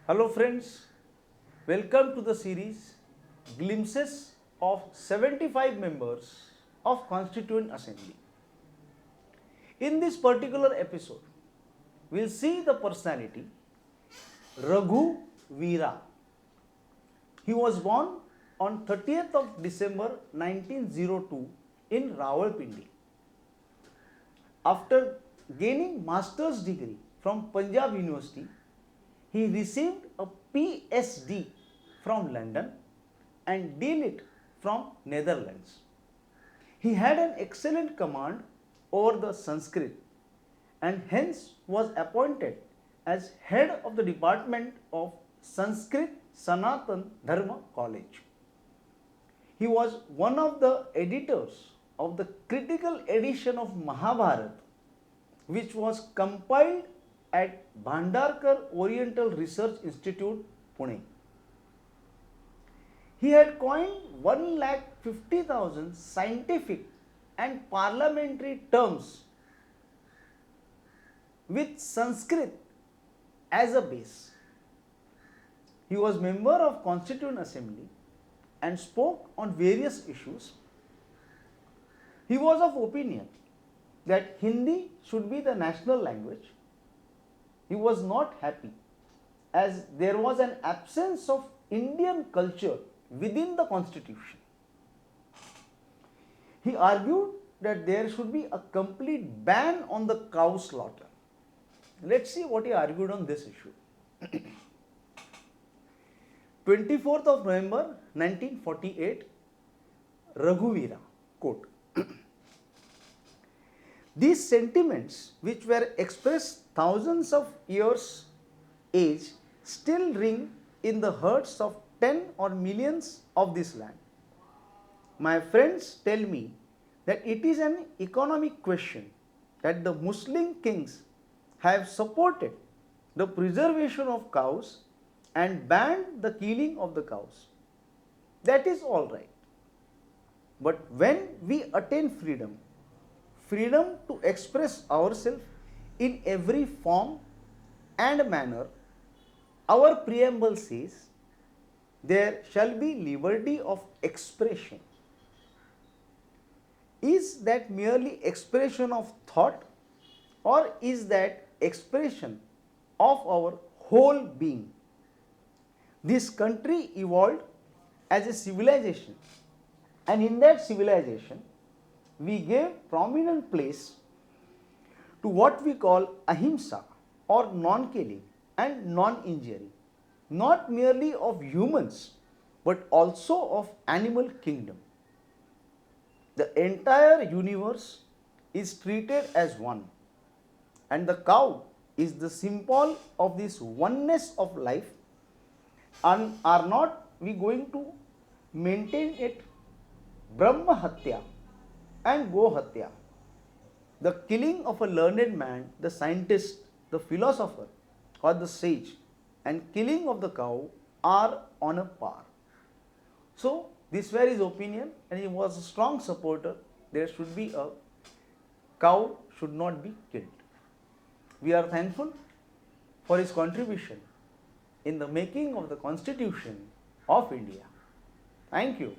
Hello friends, welcome to the series Glimpses of 75 members of Constituent Assembly. In this particular episode, we'll see the personality Raghu Vira. He was born on 30th of December 1902 in Rawalpindi. After gaining master's degree from Punjab University, he received a PhD from London and D.Litt from Netherlands. He had an excellent command over the Sanskrit and hence was appointed as head of the Department of Sanskrit Sanatan Dharma College. He was one of the editors of the critical edition of Mahabharata, which was compiled at Bhandarkar Oriental Research Institute, Pune. He had coined 1,50,000 scientific and parliamentary terms with Sanskrit as a base. He was member of Constituent Assembly and spoke on various issues. He was of opinion that Hindi should be the national language. He was not happy as there was an absence of Indian culture within the constitution. He argued that there should be a complete ban on the cow slaughter. Let's see what he argued on this issue. 24th of November 1948, Raghu Vira, quote, "These sentiments, which were expressed thousands of years age, still ring in the hearts of 10 or millions of this land. My friends tell me that it is an economic question that the Muslim kings have supported the preservation of cows and banned the killing of the cows. That is all right. But when we attain freedom to express ourselves in every form and manner, our preamble says, there shall be liberty of expression. Is that merely expression of thought, or is that expression of our whole being? This country evolved as a civilization, and in that civilization, we gave prominent place to what we call ahimsa, or non-killing and non-injury, not merely of humans but also of animal kingdom. The entire universe is treated as one, and the cow is the symbol of this oneness of life. And are not we going to maintain it Brahma Hatya and Go Hatya? The killing of a learned man, the scientist, the philosopher or the sage, and killing of the cow are on a par. So this were his opinion, and he was a strong supporter. There should be a cow should not be killed. We are thankful for his contribution in the making of the Constitution of India. Thank you.